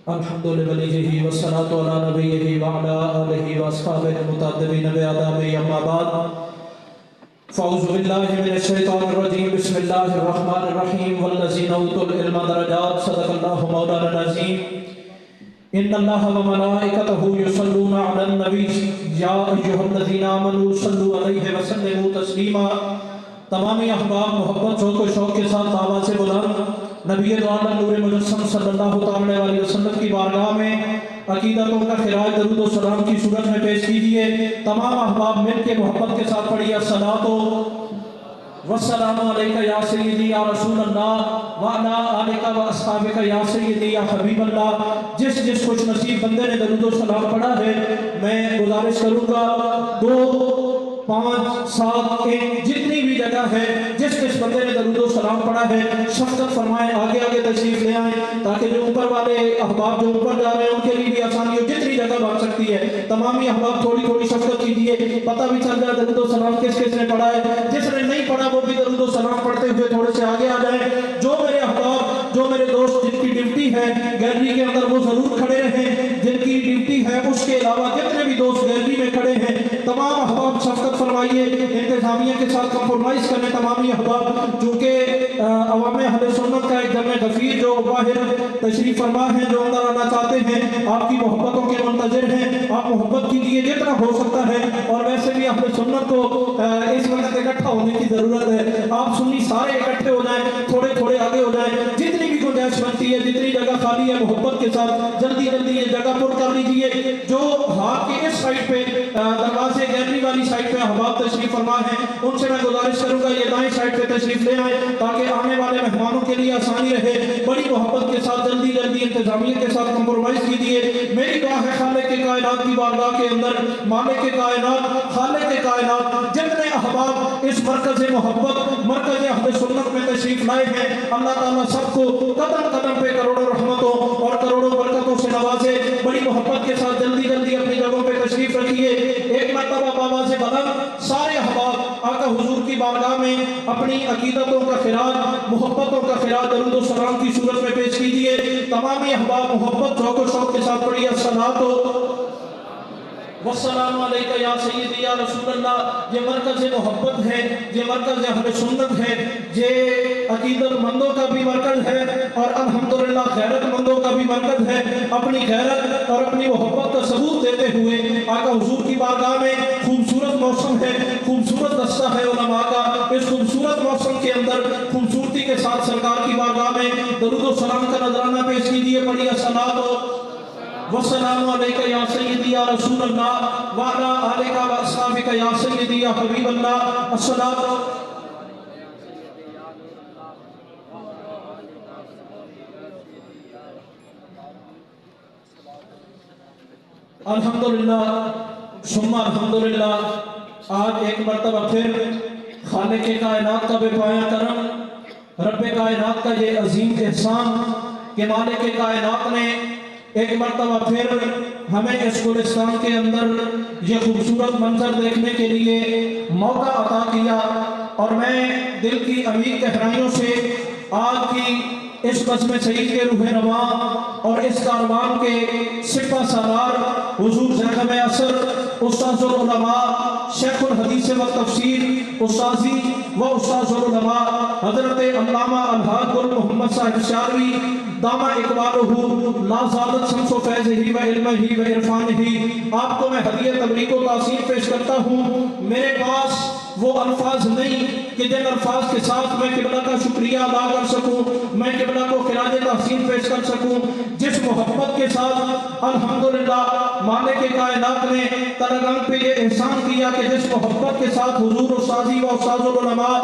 الحمد لله والصلاة على نبيه وعلى آله وأصحابه المتأدبين بآدابه أما بعد فأعوذ بالله من الشيطان الرجيم بسم الله الرحمن الرحيم والذين أوتوا العلم درجات صدق الله مولانا العظيم إن الله وملائكته يصلون على النبي يا أيها الذين آمنوا صلوا عليه وسلموا تسليما تمامی احباب محبت شوق و شوق کے ساتھ آواز سے بلند نبی دو عالم نور مجسم صلی اللہ تعالی علیہ وسلم کی بارگاہ میں عقیدتوں کا خراج درود و سلام کی صورت میں پیش کیجئے۔ تمام احباب مل کے محبت کے ساتھ پڑھیے الصلاۃ والسلام علیکہ یا سیدی یا رسول اللہ وعلی آلکہ و اصحابکہ یا سیدی یا حبیب اللہ۔ جس خوش نصیب بندے نے درود و سلام پڑھا ہے میں گزارش کروں گا 2 5 7 1 جتنی بھی جگہ ہے جس بندے نے درود و سلام پڑھا ہے شفقت فرمائیں، آگے تشریف لے آئیں تاکہ جو اوپر والے احباب جو اوپر جا رہے ہیں ان کے لیے بھی آسانی ہو۔ جتنی جگہ بن سکتی ہے تمامی احباب تھوڑی شفقت کیجیے، پتہ بھی چل جائے درود و سلام کس نے پڑھا ہے۔ جس نے نہیں پڑھا وہ بھی درود و سلام پڑھتے ہوئے تھوڑے سے آگے آ جائیں۔ جو میرے احباب جو میرے دوست جن کی ڈیوٹی ہے گیلری کے اندر وہ ضرور کھڑے رہیں، جن کی ڈیوٹی ہے اس کے علاوہ جتنے بھی دوست گیلری میں کھڑے ہیں تمام احباب شفقت فرمائیے، انتظامیہ کے ساتھ کمپرومائز کرنے تمامی احباب، چونکہ عوام اہل سنت کا ایک جمع غفیر جو باہر تشریف فرما ہیں جو اندر آنا چاہتے ہیں آپ کی محبتوں کے منتظر ہیں، آپ محبت کیجیے جتنا ہو سکتا ہے۔ اور ویسے بھی اہل سنت کو اس وقت اکٹھا ہونے کی ضرورت ہے، آپ سنی سارے اکٹھے ہو جائیں، تھوڑے آگے ہو جائیں، جتنی بھی گنجائش بنتی ہے جتنی جگہ خالی ہے محبت کے ساتھ جلدی یہ جگہ پر کر لیجئے۔ جو ہاتھ کے اس سائٹ پہ دروازے گیلری والی سائٹ پہ احباب تشریف فرما ہیں ان سے میں گزارش کروں گا یہ دائیں سائٹ پہ تشریف لے آئیں تاکہ آنے والے مہمانوں کے لیے آسانی رہے۔ بڑی محبت کے ساتھ جلدی انتظامیہ کے ساتھ کمپرومائز کیجیے۔ میری دعا ہے خالق کے کائنات کی بارگاہ کے اندر مالک کے کائنات خالق کے کائنات جتنے احباب اس مرکز محبت مرکز اہل سنت میں تشریف لائے ہیں اللہ تعالیٰ سب کو قدم پہ کروڑوں رحمتوں اور کروڑوں برکتوں سے نوازے۔ بڑی محبت کے ساتھ جلدی اپنی جگہوں پہ تشریف رکھیے۔ ایک مرتبہ بابا سے بلند سارے احباب آقا حضور کی بارگاہ میں اپنی عقیدتوں کا خراج محبتوں کا خراج درود و سلام کی صورت میں پیش کیجئے۔ تمامی احباب محبت ذوق و شوق کے ساتھ پڑھیے الصلاۃ والسلام علیکہ یا سیدی یا رسول اللہ۔ یہ مرکز محبت ہے، یہ مرکز اہل سنت ہے، یہ عقیدت مندوں کا بھی مرکز ہے اور الحمدللہ غیرت مندوں کا بھی مرکز ہے۔ اپنی غیرت اور اپنی محبت کا ثبوت دیتے ہوئے آقا حضور کی بارگاہ میں خوبصورت موسم ہے، خوبصورت دستہ ہے علماء کا۔ اس خوبصورت موسم کے اندر خوبصورتی کے ساتھ سرکار کی بارگاہ میں درود و سلام کا نذرانہ پیش کیجیے۔ پڑھیے الصلاۃ والسلام علیکہ یا سیدی یا رسول اللہ وعلی آلکہ و اصحابکہ یا سیدی یا حبیب اللہ۔ الصلاۃ الحمدللہ ثم الحمدللہ۔ آج ایک مرتبہ پھر خالق کائنات کا بے پایہ کرم رب کائنات کا یہ عظیم احسان کہ مالک کائنات نے ایک مرتبہ پھر ہمیں اس گلستان کے اندر یہ خوبصورت منظر دیکھنے کے لیے موقع عطا کیا، اور میں دل کی عمیق گہرائیوں سے آج کی اس بزم سعید کے روح رواں اور اس کاروان کے سپہ سالار حضور زیغم عصر استاذ العلماء شیخ الحدیث و تفسیر استاذی و استاذ العلماء حضرت علامہ الحاج گل محمد صاحب شاروی دامہ اقبالہ لا زالت شمس و فیض ہی و علم ہی و عرفان ہی، آپ کو میں ہدیہ تبریک و تعظیم پیش کرتا ہوں۔ میرے پاس وہ الفاظ نہیں کہ جن الفاظ کے ساتھ میں قبلہ کا شکریہ ادا کر سکوں، میں قبلہ کو خراج تحسین پیش کر سکوں جس محبت کے ساتھ الحمدللہ مالک کائنات نے ترگنگ پہ یہ احسان کیا کہ جس محبت کے ساتھ حضور استاذی و استاذ العلماء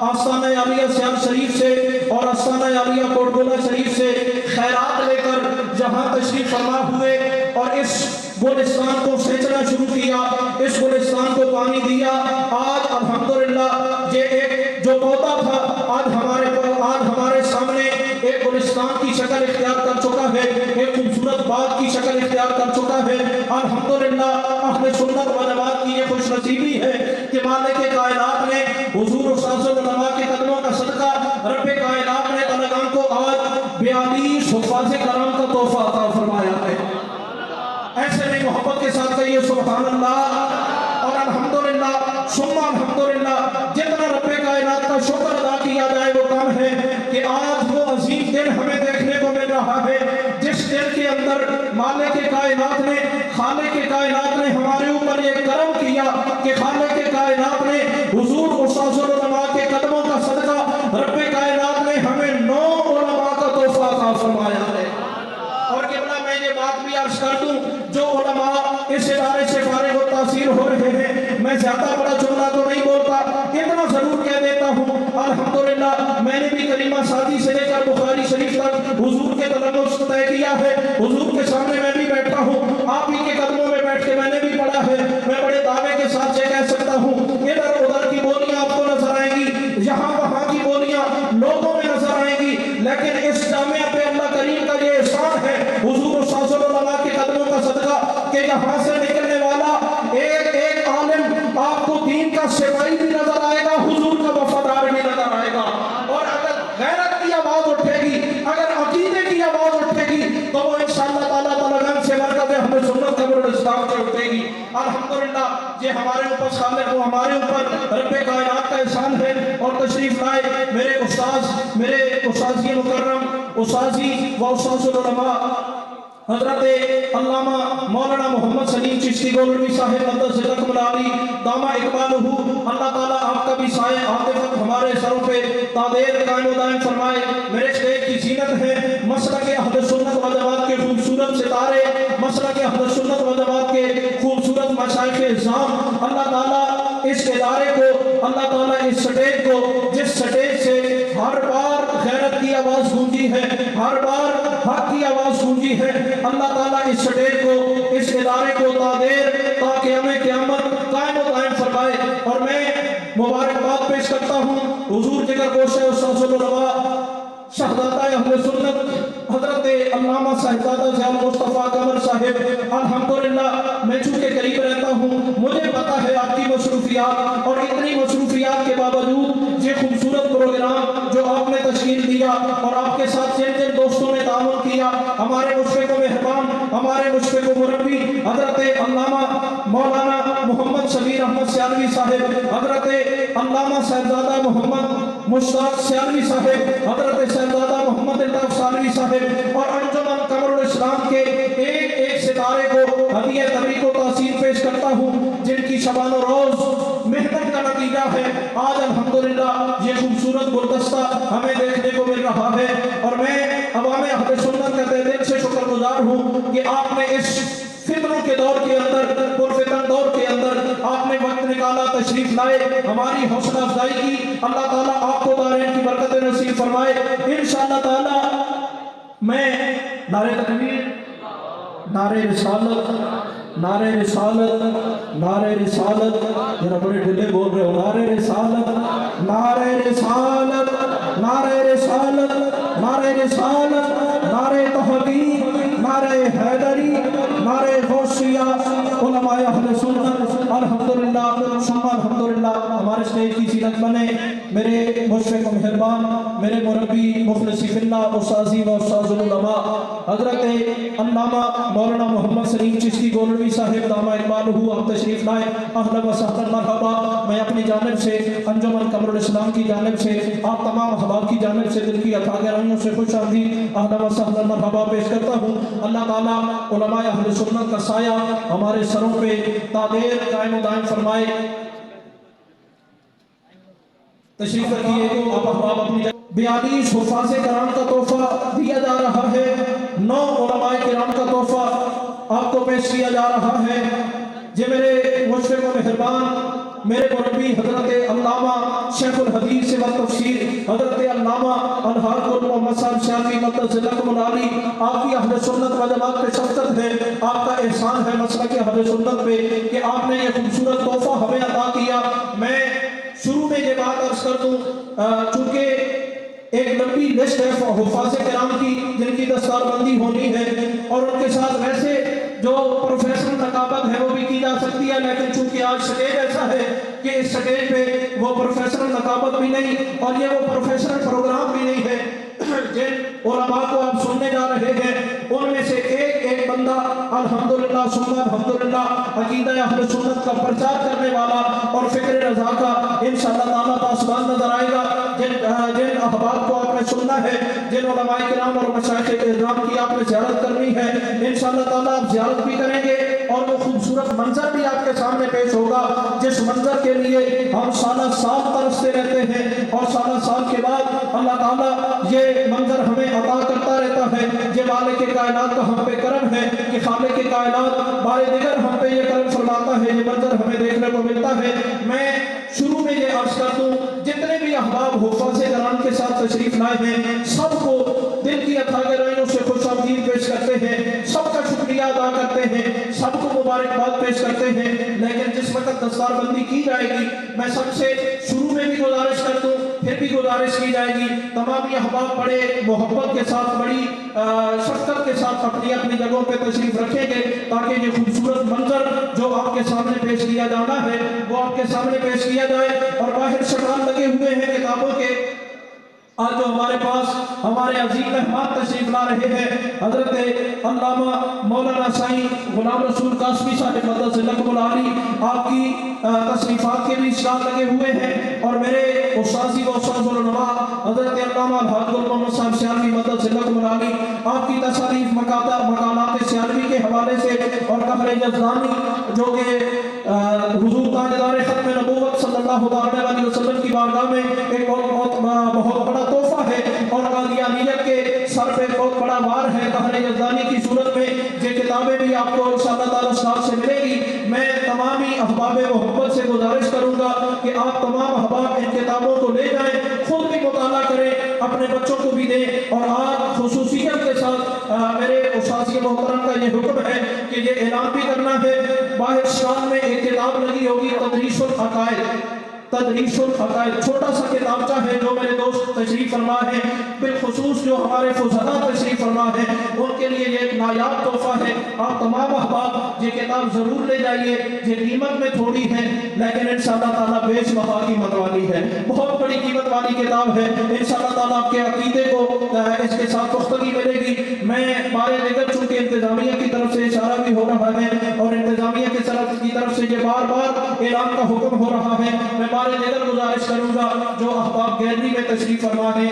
آستانہ عالیہ سیال شریف سے اور آستانہ عالیہ کوٹبلہ شریف سے خیرات لے کر جہاں تشریف فرما ہوئے اور اس گلستان کو سینچنا شروع کیا، اس گلستان کو پانی دیا۔ آج الحمدللہ یہ ایک جو پودا تھا آج ہمارے سامنے ایک گلستان کی شکل اختیار کر چکا ہے، ایک خوبصورت باغ کی شکل اختیار کر چکا ہے۔ الحمدللہ اہل سنت و جماعت کی یہ خوش نصیبی ہے کہ مالک کائنات نے حضور استاذ العلماء کے قدموں کا صدقہ رب کائنات نے طلگان کو آج 42 حفاظ کرام کا تحفہ عطا فرمایا۔ तशरीफ मोहब्बत के साथ कहिए सुभान अल्लाह और अल्हम्दुलिल्लाह सुम्मा अल्हम्दुलिल्लाह। जितना रब्बे कायनात का शुक्र अदा किया जाए वो कम है कि आज वो अजीम दिन हमें देखने को मिल रहा है जिस दिन के अंदर मालिक के कायनात ने, खालिक के कायनात ने हमारे ऊपर ये करम किया कि खालिक के कायनात ने हुजूर उस्ताजुल उलमा के कदमों का सदका रब्बे कायनात ने हमें 9 उलमा का तोहफा अता फरमाया है। और किबला मैं ये बात भी अर्ज कर दूं, जो उलमा इस इदारे से फारिग व तासीर हो रहे हैं, मैं ज्यादा बड़ा जुमला तो नहीं बोलता, इतना जरूर कह देता हूँ अल्हम्दुलिल्लाह मैंने भी करीमा सादी से लेकर बुखारी शरीफ तक हुजूर के कदमों से तय किया है। हुजूर के सामने मैं भी बैठा हूँ, आप ही के कदमों में बैठ के मैंने भी पढ़ा है। मैं बड़े दावे के साथ ये कह सकता हूँ, इधर उधर की बोलियां आपको नजर आएंगी, यहाँ वहाँ की बोलियां लोगों में नजर आएंगी, लेकिन इस जामिया पे अल्लाह करीम का ये एहसान है हुजूर उस्ताजुल उलमा के कदमों का सदका कि यहाँ से निकलने वाला एक एक आलिम आपको दीन का सिपाही भी नजर आएगा, हुजूर का वफादार भी नजर आएगा। और अगर गैरत की आवाज उठेगी, अगर अकीदे की आवाज उठेगी तो वो इंशाअल्लाह ताला तलगन से मरकज़ हमें सुन्नत कब्र इस्लाम से उठेगी। अल्हम्दुलिल्लाह ये हमारे ऊपर सामने वो हमारे ऊपर रब्बे कायनात का एहसान है। और तशरीफ लाए मेरे उस्ताद, मेरे उस्ताजी मुकर्रम उस्ताजी व उस्ताजुल उलमा हजरत अल्लामा मौलाना मोहम्मद सलीम चिश्ती गोलवी साहिब मदद दामा इकबालहू, अल्लाह ताला आपका भी साए आतिफत हमारे सरों पे तादेर कायम दायम फरमाए। मेरे स्टेज की जीनत है मसलक अहले सुन्नत व जमात के खूबसूरत सितारे, मसलक अहले सुन्नत व जमात के खूबसूरत मशाइख इज़ाम। अल्लाह ताला इस इदारे को, अल्लाह ताला इस स्टेज को, जिस स्टेज से हर बार गैरत की आवाज गूंजी है, हर बार हक की आवाज गूंजी है, अल्लाह ताला इस स्टेज को, इस इदारे को तादेर ताकि हमें क़यामत कायम व दायम फरमाए। और मैं मुबारकबाद पेश करता हूँ हुजूर जिगर गोश उस्ताजुल उलमा शहज़ादा अहले सुन्नत हजरत अल्लामा साहिबजादा ज़ियाउल मुस्तफ़ा कमर साहिब। अल्हम्दुलिल्लाह मैं चूंकि करीब रहता हूँ, मुझे पता है आपकी मसरूफियात, और इतनी मसरूफियात के बावजूद ये खूबसूरत प्रोग्राम जो आपने तश्कील दिया और आपके साथ जिन जिन दोस्तों ने तामुन किया, हमारे मुशफ़िक़ मेहरबान, हमारे मुशफ़िक़ मुरब्बी हजरत अल्लामा मौलाना मोहम्मद शबीर अहमद सियालवी साहिब, हजरत अल्लामा साहिबजादा मोहम्मद मुश्ताक सियालवी साहिब, हजरत साहिबजादा मोहम्मद इल्ताफ सालवी साहिब और अंजुमन कमरुल इस्लाम के एक एक सितारे को हदिया तबरीक व तासीर पेश करता हूँ, जिनकी शबानो रोज मेहनत का नतीजा है आज अल्हम्दुलिल्लाह ये खूबसूरत गुलदस्ता हमें देखने को मिल रहा है। और मैं अवाम अहले सुन्नत का तहे दिल से शुक्रगुजार हूँ कि आपने इस फितनों के दौर के अंदर, पुरफितन दौर के अंदर आपने वक्त निकाला, तशरीफ लाए, हमारी हौसला अफजाई की। अल्लाह ताला आपको दारैन की बरकत नसीब फरमाए इंशाअल्लाह ताला। मैं नारे तकबीर, नारे रिसालत, नारे रिसालत, नारे रिसालत, जरा बड़े ढिले बोल रहे हो, नारे रिसालत, नारे रिसालत, नारे रिसालत, नारे रिसालत, नारे तहक़ीक़, नारे हैदरी, नारे गौसिया, उलमाए अहले सुन्नत। अल्हम्दुलिल्लाह सुम्मा अल्हम्दुलिल्लाह हमारे स्टेज की सीरत बने मेरे मुशफ़िक़ मेहरबान, मेरे मुरब्बी मुख़लिस फिल्लाह उस्ताज़ी व उस्ताजुल उलमा हज़रत अल्लामा मौलाना मोहम्मद सलीम चिश्ती गोलवी साहिब दामा इकबालहू, आप तशरीफ लाए, अहलन व सहलन मरहबा। मैं अपनी जानिब से, अंजुमन कमरुल इस्लाम की जानिब से, आप तमाम अहबाब की जानिब से दिल की अता गहराइयों से खुश आमदीद अहलन व सहलन मरहबा पेश करता हूँ। अल्लाह ताला उलमाए अहले सुन्नत का साया हमारे सरों पे तादेर कायम दायम फरमाए। तशरीफ रखिए तो आप अहबाब अपनी 42 हुफ़ाज़े कराम का तोहफा दिया जा रहा है, 9 उलमाए किराम का तोहफा आपको पेश किया जा रहा है। जे मेरे मुशफ़िक़ मेहरबान, मेरे मुरब्बी हजरत अल्लामा शेखुल हदीस व तफसीर हजरत अल्लामा अलहाकुल मोहम्मद साहब शाफी मदद आली, आपकी अहले सुन्नत व जमात पे शफ़क़त है, आपका एहसान है मसलक अहले सुन्नत पे कि आपने ये खूबसूरत तोहफा हमें अता किया। मैं शुरू में ये बात अर्ज कर दूँ, चूँकि एक लंबी लिस्ट है हुफ़ाज़े किराम की जिनकी दस्तारबंदी होनी है, और उनके साथ वैसे जो प्रोफेशनल नकाबत है वो भी की जा सकती है, लेकिन चूंकि आज स्टेज ऐसा है कि इस स्टेज पे वो प्रोफेशनल नकाबत भी नहीं और ये वो प्रोफेशनल प्रोग्राम भी नहीं है। जिन उलमा को आप सुनने जा रहे हैं उनमें से एक एक बंदा अल्हम्दुलिल्लाह सुन्नत अल्हम्दुलिल्लाह अकीदा अहले सुन्नत का प्रचार करने वाला और फिक्र रज़ा का इंशाअल्लाह ताला पासबान नजर आएगा। जिन अहबाब को आपने सुनना है, जिन उलमाए किराम और मशाइख इज़ाम की आपने ज़ियारत करनी है, इंशाअल्लाह ताला आप ज़ियारत भी करेंगे और वो खूबसूरत मंजर भी आपके सामने पेश होगा जिस मंजर के लिए हम साल तरसते रहते हैं और साल के बाद अल्लाह ताला ये मंजर हमें अता करता रहता है। ये मालिक के कायनात का हम पे करम है कि खालिक के कायनात बारे दिगर हम पे ये करम फरमाता है, ये मंजर हमें देखने को मिलता है। मैं शुरू में ये अर्ज कर दूं, जितने भी अहबाब हुफ़ाज़े कुरान के साथ तशरीफ लाए हैं सबको दिल की अथाह राइयों से खुशामदीद पेश करते हैं, सबका शुक्रिया अदा करते हैं, सबको मुबारकबाद पेश करते हैं। लेकिन जिस वक्त दस्तारबंदी की जाएगी, मैं सबसे शुरू में भी गुजारिश कर दूं, फिर भी गुजारिश की जाएगी, तमाम अहबाब बड़े मोहब्बत के साथ, बड़ी शफ़क़त के साथ अपनी अपनी जगहों पे तशरीफ रखेंगे ताकि ये खूबसूरत मंजर जो आपके सामने पेश किया जाना है वो आपके सामने पेश किया जाए। और बाहर शटान लगे हुए हैं किताबों के। आज जो हमारे पास हमारे अजीम मेहमान तशरीफ ला रहे हैं हजरत अल्लामा मौलाना साईं गुलाम रसूल कासमी साहिब मदद आली, आपकी तशरीफात के भी स्टाल लगे हुए हैं और मेरे उस्ताज़ी व उस्ताज़ुल उलमा हजरत अल्लामा अलहाज गुल मोहम्मद साहब सियालवी मदद आली, आपकी तसारीफ मकालात सियालवी के हवाले से और कहरे जज़दानी जो कि हुज़ूर ताजदार ख़त्म नबूवत सल्लल्लाहु अलैहि वसल्लम की बारगाह में एक बहुत बड़ा तोहफा है और कादियानियत के सर पे बहुत बड़ा वार है। कहरे जज़दानी की सूरत में ये किताबें भी आपको इंशाअल्लाह ताला साथ से मिलेगी। मैं तमाम ही अहबाब मोहब्बत से गुजारिश करूंगा कि आप तमाम अहबाब इन किताबों को ले जाएं, खुद भी मुताला करें, अपने बच्चों को भी दें। और आज खुसूसियत के साथ मेरे उस्ताज़ मोहतरम का ये हुक्म है कि ये ऐलान भी करना है, बाहर शान में एक किताब लगी होगी तदरीसुल अकायद, छोटा सा किताबचा है जो मेरे दोस्त तशरीफ फरमा है, बिलखुसूस जो हमारे फुज़ला तशरीफ फरमा है उनके लिए ये एक नायाब तोहफा है। आप तमाम अहबाब ये किताब ज़रूर ले जाइए। ये कीमत में थोड़ी है लेकिन इंशाअल्लाह ताला बेशबहा कीमत वाली है, बहुत बड़ी कीमत वाली किताब है। इंशाअल्लाह ताला आपके अकीदे को इसके साथ पुख्तगी मिलेगी। मैं बारे दिगर चूँकि इंतज़ामिया की तरफ से इशारा भी हो रहा है और इंतज़ामिया की तरफ से ये बार बार ऐलान का हुक्म हो रहा है, मैं बारे दिगर गुजारिश करूँगा जो अहबाब गैलरी में तशरीफ फरमा है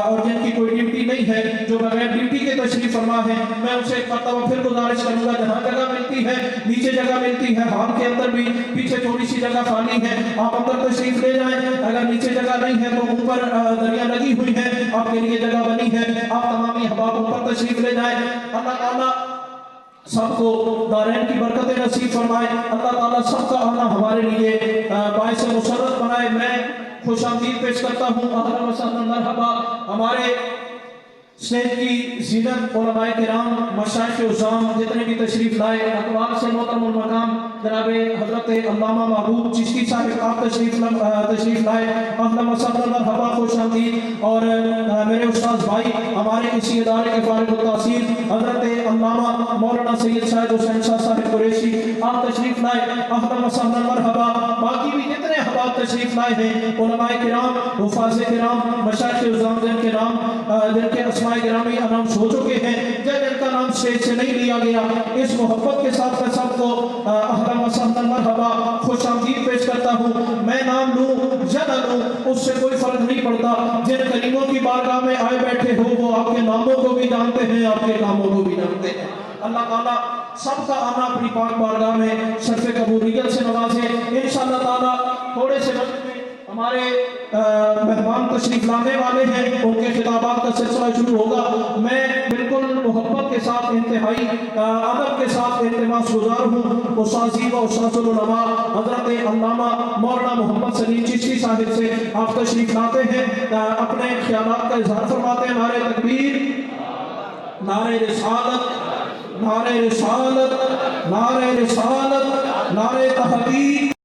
और जिनकी कोई ड्यूटी नहीं है, जो बगैर ड्यूटी के तशरीफ फरमा है, मैं उनसे एक मरतबा फिर गुजारिश करूँगा जहाँ जगह मिलती है, नीचे जगह मिलती है, हाल के अंदर भी पीछे थोड़ी सी जगह खाली है, आप अंदर तशरीफ ले जाएं। अगर नीचे जगह नहीं है तो ऊपर दरिया लगी हुई है, आपके लिए जगह बनी है, आप तमाम अहबाब ऊपर तशरीफ ले जाएं। अल्लाह ताला सबको दारैन की बरकतें नसीब फरमाए, अल्लाह ताला सबका आना हमारे लिए बाइस मुसर्रत बनाए। मैं खुशामदीद पेश करता हूँ, अहलन व सहलन मरहबा, हमारे स्टेज की ज़ीनत उलमाए किराम मशाइख़ उज़्ज़ाम जितने भी तशरीफ लाए, अकवाल से मोहतरमुल मकाम जनाब हज़रत अल्लामा महबूब चिश्ती साहिब आप तशरीफ लाए, अहलन व सहलन मरहबा, खुशामदीद। और मेरे उस्ताद भाई हमारे इसी इदारे के फारिग़ तासीर हज़रत अल्लामा मौलाना सैयद शाहिद हुसैन शाह साहिब कुरैशी आप तशरीफ लाए, अहलन व सहलन मरहबा। बाकी भी जितने अहबाब तशरीफ लाए हैं उलमाए किराम, हुफ़ाज़े किराम, मशाइख़ उज़्ज़ाम जिनके नाम जिनके अस्माए गिरामी अनाउंस हो चुके हैं, जिनका नाम स्टेज से नहीं लिया गया, इस मोहब्बत के साथ मैं सबको अहलन व सहलन मरहबा खुशामदीद पेश करता हूँ। मैं नाम लूँ या न लूँ उससे कोई फर्क नहीं पड़ता, जिन करीमों की बारगाह में आए बैठे हो वो आपके नामों को भी जानते हैं, आपके कामों को भी जानते हैं। अल्लाह ताला सबका आना अपनी पाक बारगाह में शर्फ़ कबूलियत से नवाजे। इंशाअल्लाह ताला थोड़े से वक्त में हमारे मेहमान तशरीफ लाने वाले हैं, उनके खिताबात का सिलसिला शुरू होगा। मैं बिल्कुल मोहब्बत के साथ, इंतहाई अदब के साथ इल्तिमास गुजार हूँ उस्ताज़ी व उस्ताज़ुल उलमा हज़रत अल्लामा मौलाना मोहम्मद सलीम चिश्ती साहिब से आप तशरीफ लाते हैं, अपने ख्यालात का इज़हार फरमाते हैं। नारे तकबीर, नारे रिसालत, नारे रिसालत, नारे रिसालत, नारे तहक़ीक़।